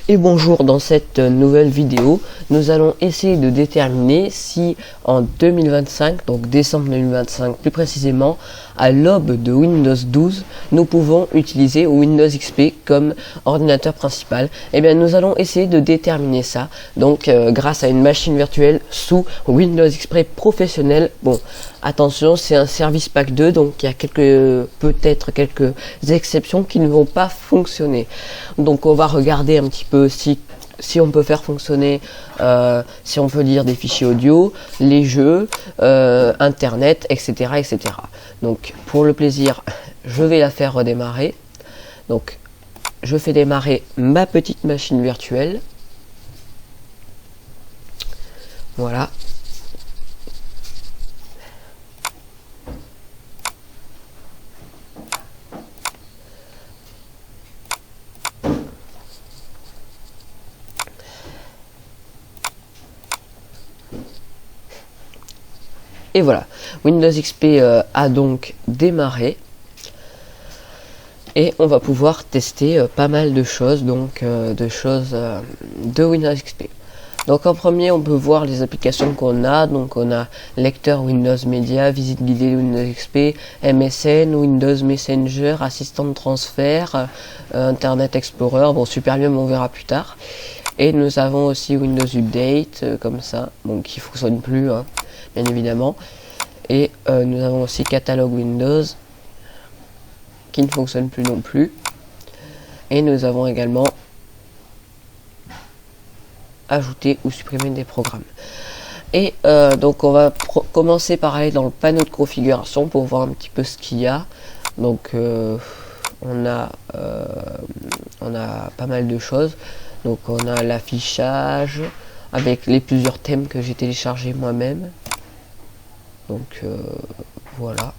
Et bonjour, dans cette nouvelle vidéo, nous allons essayer de déterminer si en 2025, donc décembre 2025 plus précisément, à l'aube de Windows 12, nous pouvons utiliser Windows XP comme ordinateur principal. Et bien nous allons essayer de déterminer ça, donc grâce à une machine virtuelle sous Windows XP professionnel. Bon, attention, c'est un service pack 2, donc il y a peut-être quelques exceptions qui ne vont pas fonctionner. Donc on va regarder un petit peu si on peut faire fonctionner, si on peut lire des fichiers audio, les jeux, internet, etc., etc. Donc pour le plaisir, je vais la faire redémarrer. Donc je fais démarrer ma petite machine virtuelle. Voilà. Et voilà, Windows XP a donc démarré et on va pouvoir tester pas mal de choses, donc de Windows XP. Donc en premier, on peut voir les applications qu'on a. Donc on a lecteur Windows Media, visite guidée Windows XP, MSN, Windows Messenger, assistant de transfert, Internet Explorer, bon Superlium on verra plus tard. Et nous avons aussi Windows Update, comme ça, donc qui fonctionne plus, hein, bien évidemment. Et nous avons aussi catalogue Windows, qui ne fonctionne plus non plus. Et nous avons également ajouter ou supprimer des programmes. Et donc on va commencer par aller dans le panneau de configuration pour voir un petit peu ce qu'il y a. Donc on a pas mal de choses. Donc on a l'affichage avec les plusieurs thèmes que j'ai téléchargés moi-même. Donc voilà.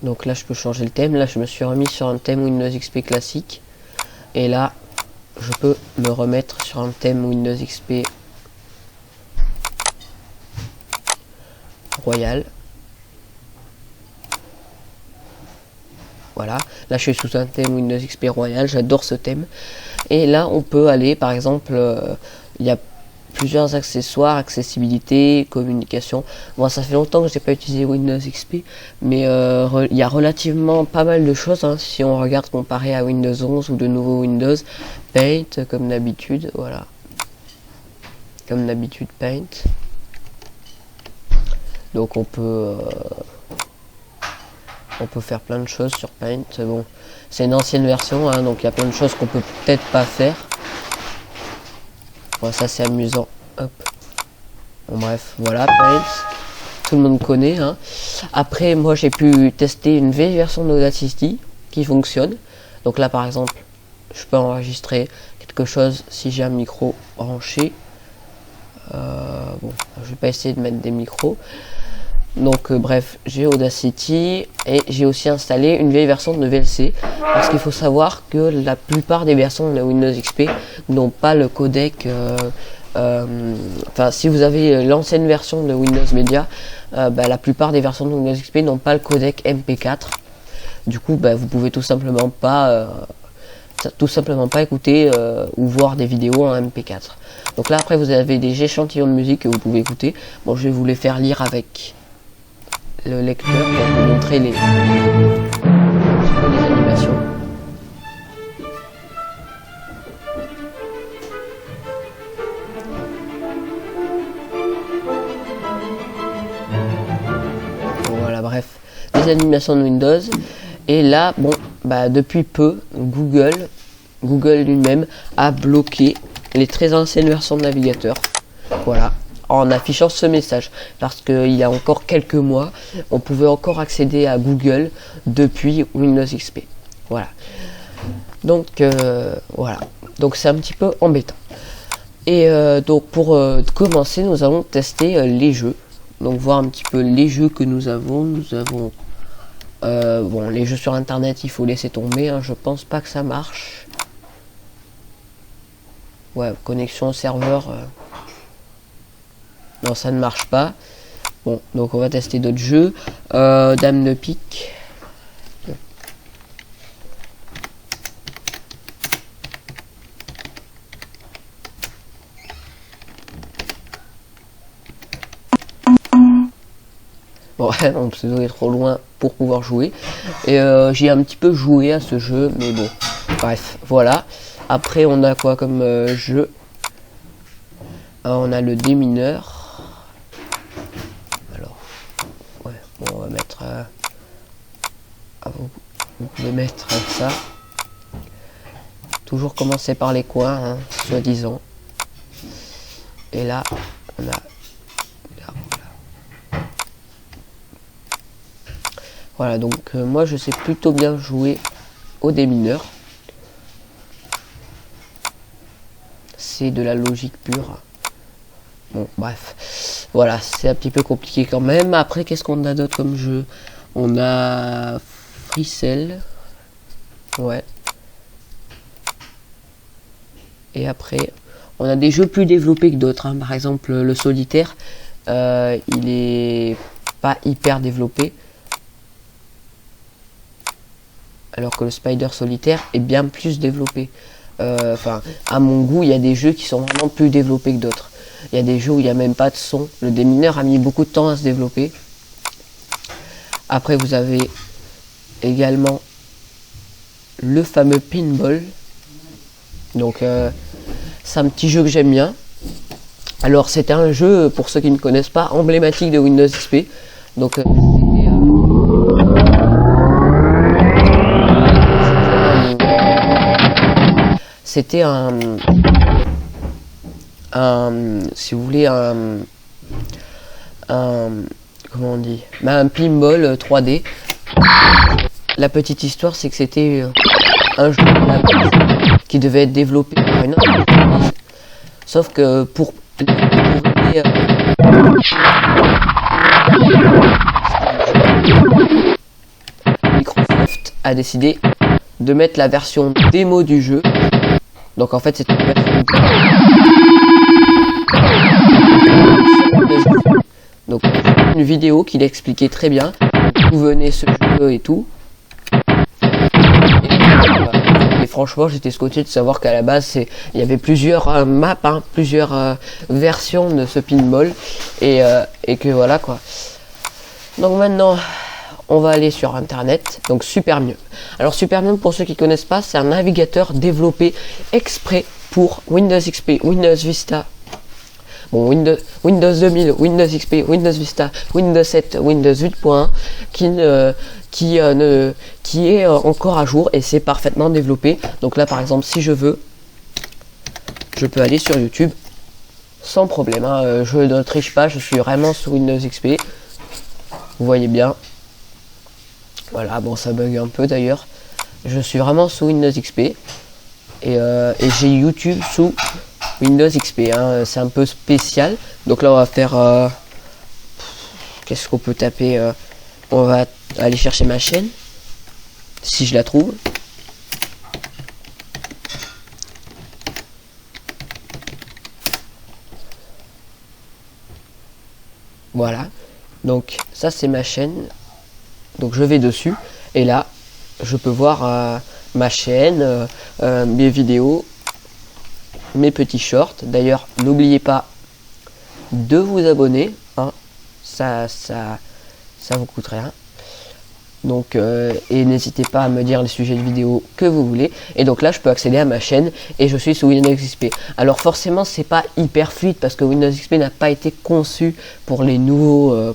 Donc là je peux changer le thème. Là je me suis remis sur un thème Windows XP classique. Et là je peux me remettre sur un thème Windows XP Royal. Voilà, là je suis sous un thème Windows XP Royal, j'adore ce thème. Et là on peut aller, par exemple, il y a plusieurs accessoires, accessibilité, communication. Bon, ça fait longtemps que je n'ai pas utilisé Windows XP, mais il y a relativement pas mal de choses, hein, si on regarde comparé à Windows 11 ou de nouveau Windows. Paint, comme d'habitude, voilà. Comme d'habitude, Paint. Donc on peut faire plein de choses sur Paint. Bon, c'est une ancienne version, hein, donc il y a plein de choses qu'on peut peut-être pas faire. Bon, ça c'est amusant. Hop. Bon, bref, voilà, Paint. Tout le monde connaît. Hein. Après, moi j'ai pu tester une vieille version d'Audacity qui fonctionne. Donc là, par exemple, je peux enregistrer quelque chose si j'ai un micro branché. Bon, je vais pas essayer de mettre des micros. Donc bref, j'ai Audacity et j'ai aussi installé une vieille version de VLC parce qu'il faut savoir que la plupart des versions de Windows XP n'ont pas le codec. Enfin, si vous avez l'ancienne version de Windows Media, la plupart des versions de Windows XP n'ont pas le codec MP4. Du coup, vous pouvez tout simplement pas écouter ou voir des vidéos en MP4. Donc là, après, vous avez des échantillons de musique que vous pouvez écouter. Bon, je vais vous les faire lire avec le lecteur pour vous montrer les animations. Bon, voilà, bref, les animations de Windows. Et là, bon, depuis peu, Google lui-même a bloqué les très anciennes versions de navigateur. Voilà. En affichant ce message, parce qu'il y a encore quelques mois, on pouvait encore accéder à Google depuis Windows XP. Voilà. Donc voilà. Donc c'est un petit peu embêtant. Et donc pour commencer, nous allons tester les jeux. Donc voir un petit peu les jeux que nous avons. Nous avons bon, les jeux sur internet, il faut laisser tomber. Hein, je pense pas que ça marche. Ouais, connexion au serveur. Non, ça ne marche pas. Bon, donc on va tester d'autres jeux. Dame de pique. Ouais, mon pseudo est trop loin pour pouvoir jouer. Et j'ai un petit peu joué à ce jeu, mais bon. Bref, voilà. Après, on a quoi comme jeu? On a le démineur. Alors, ouais, bon, on va mettre... vous pouvez mettre ça. Toujours commencer par les coins, hein, soi-disant. Et là, on a... Là, voilà. Voilà, donc moi je sais plutôt bien jouer au démineur. C'est de la logique pure. Bon, bref. Voilà, c'est un petit peu compliqué quand même. Après, qu'est-ce qu'on a d'autre comme jeu? On a Freecell. Ouais. Et après, on a des jeux plus développés que d'autres. Hein. Par exemple, le solitaire, il est pas hyper développé. Alors que le Spider solitaire est bien plus développé. Enfin, à mon goût, il y a des jeux qui sont vraiment plus développés que d'autres. Il y a des jeux où il n'y a même pas de son. Le démineur a mis beaucoup de temps à se développer. Après, vous avez également le fameux pinball. Donc, c'est un petit jeu que j'aime bien. Alors, c'était un jeu, pour ceux qui ne connaissent pas, emblématique de Windows XP. Donc, c'était si vous voulez, comment on dit, un pinball 3D. La petite histoire, c'est que c'était un jeu qui devait être développé par une entreprise. Sauf que pour Microsoft a décidé de mettre la version démo du jeu. Donc en fait, c'est une version donc une vidéo qui l'expliquait très bien d'où venait ce jeu et tout. Et franchement, j'étais scotché de savoir qu'à la base, il y avait plusieurs maps, hein, plusieurs versions de ce pinball, et que voilà quoi. Donc maintenant, on va aller sur internet. Donc Supermium. Alors Supermium, pour ceux qui connaissent pas, c'est un navigateur développé exprès pour Windows XP, Windows Vista. Bon, Windows 2000, Windows XP, Windows Vista, Windows 7, Windows 8.1 qui est encore à jour et c'est parfaitement développé. Donc là, par exemple, si je veux, je peux aller sur YouTube sans problème. Hein. Je ne triche pas, je suis vraiment sous Windows XP. Vous voyez bien. Voilà, bon, ça bug un peu d'ailleurs. Je suis vraiment sous Windows XP et j'ai YouTube sous Windows XP, hein, c'est un peu spécial. Donc là on va faire qu'est-ce qu'on peut taper, on va aller chercher ma chaîne si je la trouve. Voilà, donc ça c'est ma chaîne. Donc je vais dessus et là je peux voir ma chaîne, mes vidéos, mes petits shorts. D'ailleurs, n'oubliez pas de vous abonner, hein. Ça vous coûte rien. Donc et n'hésitez pas à me dire les sujets de vidéo que vous voulez. Et donc là, je peux accéder à ma chaîne et je suis sous Windows XP. Alors forcément, c'est pas hyper fluide parce que Windows XP n'a pas été conçu pour les nouveaux,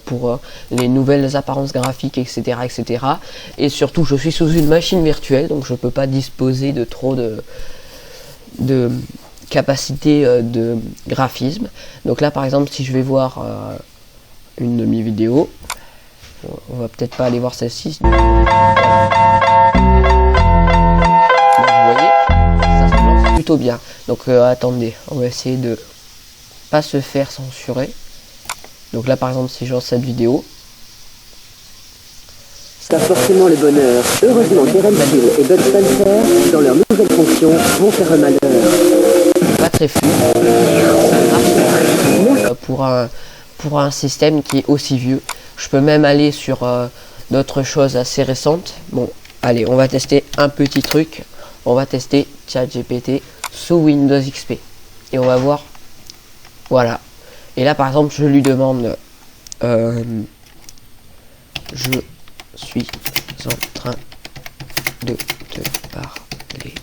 les nouvelles apparences graphiques, etc., etc. Et surtout, je suis sous une machine virtuelle, donc je peux pas disposer de trop de capacité de graphisme. Donc là par exemple, si je vais voir une de mes vidéos, on va peut-être pas aller voir celle-ci. Donc, vous voyez, ça se lance plutôt bien. Donc attendez, on va essayer de pas se faire censurer. Donc là par exemple, si je lance cette vidéo, pas forcément le bonheur. Heureusement qu'Erem et Bud Spencer, dans leur nouvelle fonction, vont faire un malheur. Pas très fluide pour un système qui est aussi vieux. Je peux même aller sur d'autres choses assez récentes. Bon, allez, on va tester un petit truc. On va tester ChatGPT sous Windows XP et on va voir. Voilà. Et là par exemple, je lui demande je suis en train de te parler.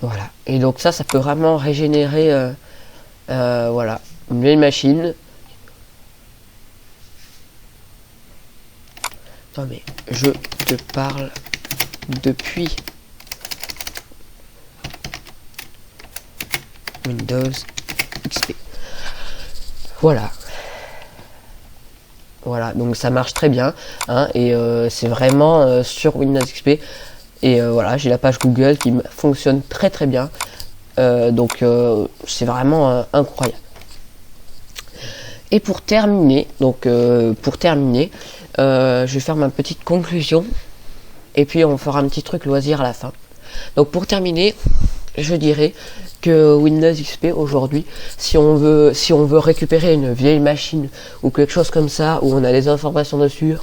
Voilà. Et donc ça peut vraiment régénérer voilà, une vieille machine. Non mais je te parle depuis Windows XP. Voilà. Voilà, donc ça marche très bien, hein, et c'est vraiment sur Windows XP. Et voilà, j'ai la page Google qui fonctionne très très bien. Donc c'est vraiment incroyable. Et pour terminer, je vais faire ma petite conclusion. Et puis on fera un petit truc loisir à la fin. Donc pour terminer, je dirais que Windows XP aujourd'hui, si on veut récupérer une vieille machine ou quelque chose comme ça, où on a les informations dessus,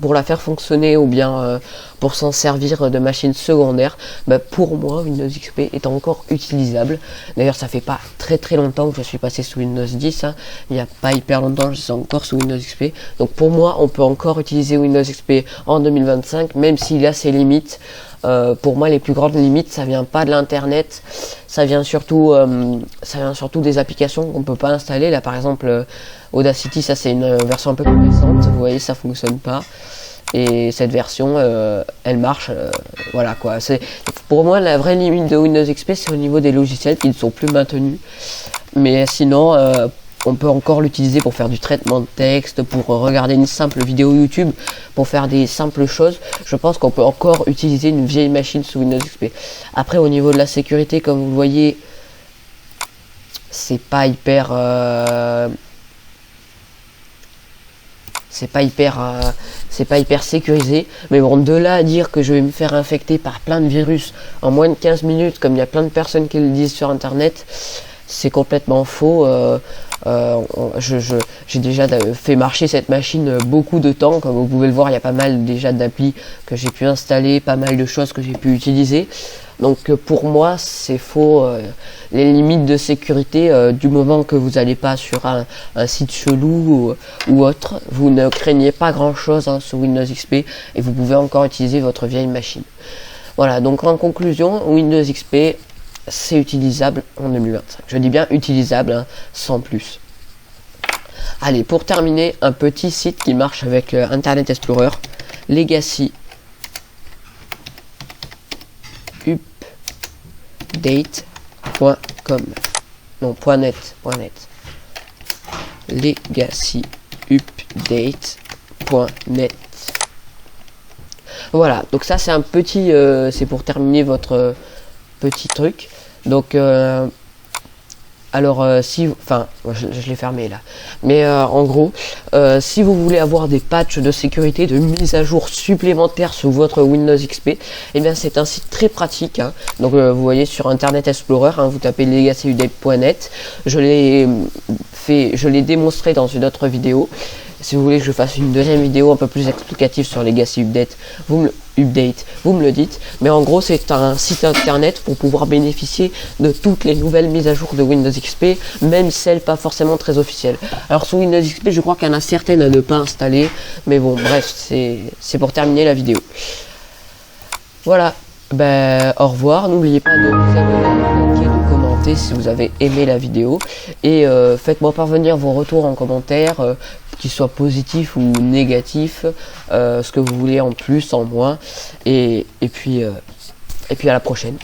pour la faire fonctionner ou bien pour s'en servir de machine secondaire, bah pour moi Windows XP est encore utilisable. D'ailleurs ça fait pas très très longtemps que je suis passé sous Windows 10, hein. Il n'y a pas hyper longtemps je suis encore sous Windows XP, donc pour moi on peut encore utiliser Windows XP en 2025, même s'il a ses limites. Pour moi les plus grandes limites ça vient pas de l'internet, ça vient surtout des applications qu'on peut pas installer. Là par exemple Audacity, ça c'est une version un peu plus récente, vous voyez ça fonctionne pas, et cette version elle marche, voilà quoi. C'est pour moi la vraie limite de Windows XP, c'est au niveau des logiciels qui ne sont plus maintenus, mais sinon on peut encore l'utiliser pour faire du traitement de texte, pour regarder une simple vidéo YouTube, pour faire des simples choses. Je pense qu'on peut encore utiliser une vieille machine sous Windows XP. Après au niveau de la sécurité, comme vous le voyez, c'est pas hyper sécurisé, mais bon, de là à dire que je vais me faire infecter par plein de virus en moins de 15 minutes, comme il y a plein de personnes qui le disent sur internet, c'est complètement faux. J'ai déjà fait marcher cette machine beaucoup de temps, comme vous pouvez le voir, il y a pas mal déjà d'applis que j'ai pu installer, pas mal de choses que j'ai pu utiliser. Donc pour moi c'est faux, les limites de sécurité, du moment que vous n'allez pas sur un site chelou ou autre, vous ne craignez pas grand chose, hein, sur Windows XP, et vous pouvez encore utiliser votre vieille machine. Voilà, donc en conclusion, Windows XP c'est utilisable en 2025. Je dis bien utilisable, hein, sans plus. Allez, pour terminer, un petit site qui marche avec Internet Explorer, Legacy update.com, non, .net, legacyupdate.net. Voilà, donc ça c'est un petit, c'est pour terminer votre petit truc. Donc alors enfin je l'ai fermé là, mais en gros si vous voulez avoir des patchs de sécurité, de mise à jour supplémentaires sur votre Windows XP, et bien c'est un site très pratique, hein. Donc vous voyez sur Internet Explorer, hein, vous tapez legacyupdate.net, je l'ai démontré dans une autre vidéo. Si vous voulez que je fasse une deuxième vidéo un peu plus explicative sur Legacy Update, vous me le dites. Mais en gros, c'est un site internet pour pouvoir bénéficier de toutes les nouvelles mises à jour de Windows XP, même celles pas forcément très officielles. Alors sur Windows XP, je crois qu'il y en a certaines à ne pas installer, mais bon, bref, c'est pour terminer la vidéo. Voilà, ben au revoir. N'oubliez pas de vous abonner, liker, de commenter si vous avez aimé la vidéo, et faites-moi parvenir vos retours en commentaire, qu'ils soient positifs ou négatifs, ce que vous voulez en plus, en moins, et puis à la prochaine.